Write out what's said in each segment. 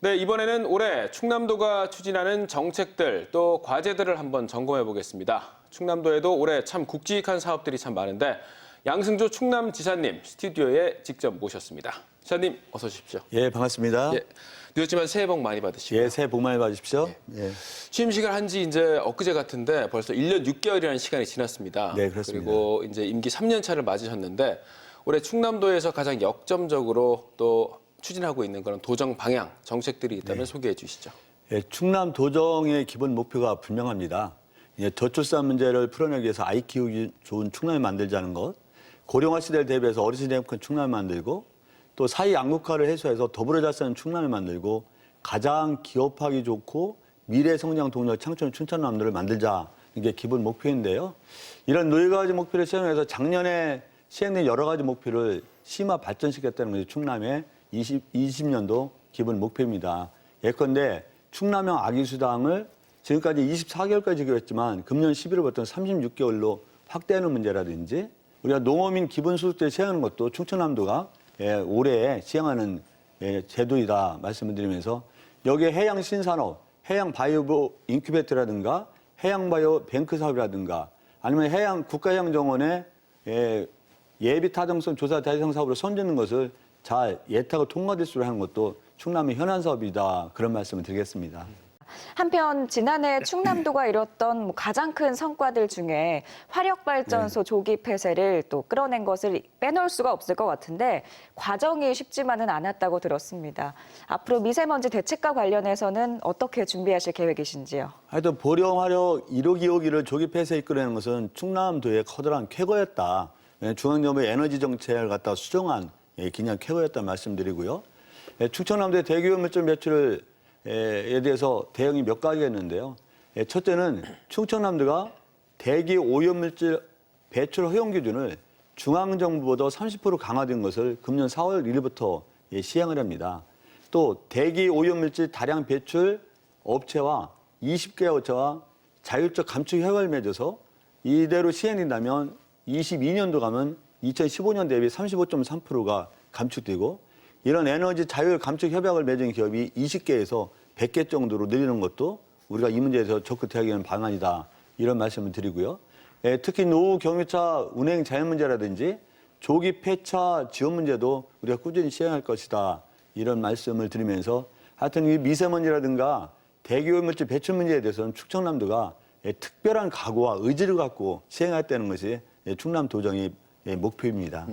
네, 이번에는 올해 충남도가 추진하는 정책들 또 과제들을 한번 점검해 보겠습니다. 충남도에도 올해 참 굵직한 사업들이 참 많은데 양승조 충남지사님 스튜디오에 직접 모셨습니다. 지사님 어서 오십시오. 예, 반갑습니다. 예, 늦었지만 새해 복 많이 받으시고요. 예, 새해 복 많이 받으십시오. 예. 예. 취임식을 한 지 이제 엊그제 같은데 벌써 1년 6개월이라는 시간이 지났습니다. 네, 그렇습니다. 그리고 이제 임기 3년 차를 맞으셨는데 올해 충남도에서 가장 역점적으로 또 추진하고 있는 그런 도정 방향, 정책들이 있다면 소개해 주시죠. 예, 충남 도정의 기본 목표가 분명합니다. 예, 저출산 문제를 풀어내기 위해서 아이 키우기 좋은 충남을 만들자는 것, 고령화 시대를 대비해서 어르신이 행복한 충남을 만들고, 또 사회 양극화를 해소해서 더불어 잘 사는 충남을 만들고, 가장 기업하기 좋고 미래 성장 동력 창출 충남도를 만들자, 이게 기본 목표인데요. 이런 4가지 목표를 시행해서 작년에 시행된 여러 가지 목표를 심화 발전시켰다는 것이 충남의 20년도 기본 목표입니다. 예컨대 충남형 아기수당을 지금까지 24개월까지 지급했지만 금년 11월부터 36개월로 확대하는 문제라든지 우리가 농어민 기본소득제 시행하는 것도 충청남도가 올해 시행하는 제도이다 말씀을 드리면서 여기에 해양 신산업, 해양 바이오 인큐베이터라든가 해양 바이오 뱅크 사업이라든가 아니면 해양 국가해양정원의 예비 타당성 조사 대상 사업으로 선정하는 것을 잘 예탁을 통과될 수 있도록 하는 것도 충남의 현안 사업이다. 그런 말씀을 드리겠습니다. 한편 지난해 충남도가 이뤘던 가장 큰 성과들 중에 화력발전소 조기 폐쇄를 또 끌어낸 것을 빼놓을 수가 없을 것 같은데 과정이 쉽지만은 않았다고 들었습니다. 앞으로 미세먼지 대책과 관련해서는 어떻게 준비하실 계획이신지요? 하여튼 보령 화력 1호 기호기를 조기 폐쇄 이끌어내는 것은 충남도의 커다란 쾌거였다. 중앙정부의 에너지 정책을 갖다 수정한 기념 쾌거였다 말씀드리고요. 충청남도의 대기오염물질 배출에 대해서 대응이 몇 가지가 있는데요. 첫째는 충청남도가 대기오염물질 배출 허용 기준을 중앙정부보다 30% 강화된 것을 금년 4월 1일부터 시행을 합니다. 또 대기오염물질 다량 배출 업체와 20개 업체와 자율적 감축 협약을 맺어서 이대로 시행된다면 22년도 가면 2015년 대비 35.3%가 감축되고 이런 에너지 자율 감축 협약을 맺은 기업이 20개에서 100개 정도로 늘리는 것도 우리가 이 문제에서 적극 대응하는 방안이다. 이런 말씀을 드리고요. 특히 노후 경유차 운행 자연 문제라든지 조기 폐차 지원 문제도 우리가 꾸준히 시행할 것이다. 이런 말씀을 드리면서 하여튼 이 미세먼지라든가 대기오염물질 배출 문제에 대해서는 충청남도가 특별한 각오와 의지를 갖고 시행하겠다는 것이 충남 도정의 목표입니다.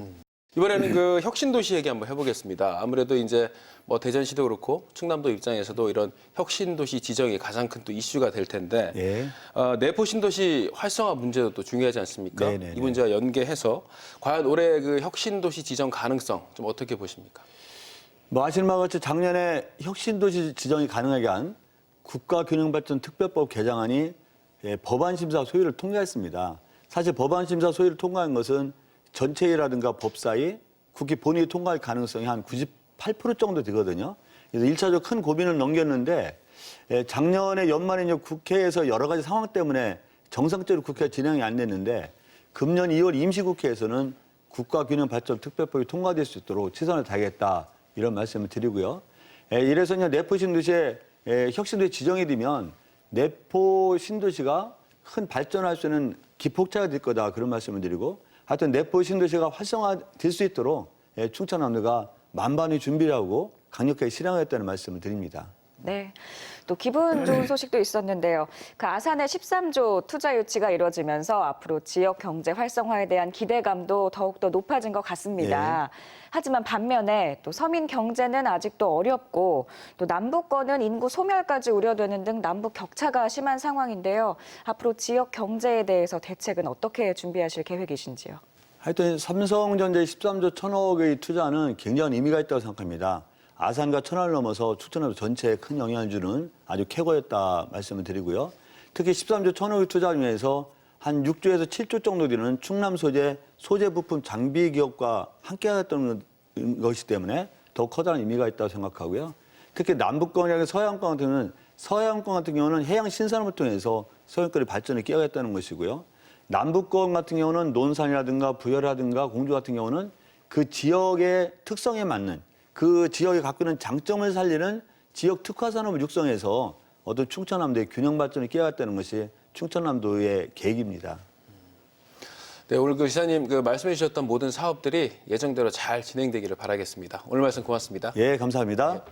이번에는 그 혁신도시 얘기 한번 해보겠습니다. 아무래도 이제 뭐 대전시도 그렇고 충남도 입장에서도 이런 혁신도시 지정이 가장 큰 또 이슈가 될 텐데 내포 신도시 활성화 문제도 또 중요하지 않습니까? 네네네. 이 문제와 연계해서 과연 올해 그 혁신도시 지정 가능성 좀 어떻게 보십니까? 뭐 아시는 바와 같이 작년에 혁신도시 지정이 가능하게 한 국가균형발전특별법 개정안이 법안 심사 소위를 통과했습니다. 사실 법안 심사 소위를 통과한 것은 전체회의라든가 법사위, 국회 본회의 통과할 가능성이 한 98% 정도 되거든요. 그래서 1차적으로 큰 고민을 넘겼는데 작년에 연말에 이제 국회에서 여러 가지 상황 때문에 정상적으로 국회가 진행이 안 됐는데 금년 2월 임시국회에서는 국가균형발전특별법이 통과될 수 있도록 최선을 다하겠다 이런 말씀을 드리고요. 이래서 이제 내포 신도시에 혁신도시 지정이 되면 내포 신도시가 큰 발전할 수 있는 기폭차가 될 거다 그런 말씀을 드리고 하여튼 내포 신도시가 활성화될 수 있도록 충청남도가 만반의 준비를 하고 강력하게 실행하겠다는 말씀을 드립니다. 네. 또 기분 좋은 소식도 있었는데요. 그 아산의 13조 투자 유치가 이루어지면서 앞으로 지역 경제 활성화에 대한 기대감도 더욱더 높아진 것 같습니다. 하지만 반면에 또 서민 경제는 아직도 어렵고 또 남부권은 인구 소멸까지 우려되는 등 남북 격차가 심한 상황인데요. 앞으로 지역 경제에 대해서 대책은 어떻게 준비하실 계획이신지요? 하여튼 삼성전자의 13조 1,000억의 투자는 굉장한 의미가 있다고 생각합니다. 아산과 천안을 넘어서 충청남도 전체에 큰 영향을 주는 아주 쾌거였다 말씀을 드리고요. 특히 13조 1,000억의 투자 중에서 한 6조에서 7조 정도 되는 충남 소재 부품 장비 기업과 함께 하였던 것이기 때문에 더 커다란 의미가 있다고 생각하고요. 특히 남북권이나 서해안권 같은 경우는 해양 신산업을 통해서 서해안권의 발전을 끼워야겠다는 것이고요. 남북권 같은 경우는 논산이라든가 부여라든가 공주 같은 경우는 그 지역의 특성에 맞는 그 지역이 갖고 있는 장점을 살리는 지역 특화 산업을 육성해서 어떤 충청남도의 균형 발전을 깨웠다는 것이 충청남도의 계획입니다. 네, 오늘 그 지사님 말씀해 주셨던 모든 사업들이 예정대로 잘 진행되기를 바라겠습니다. 오늘 말씀 고맙습니다. 예, 감사합니다.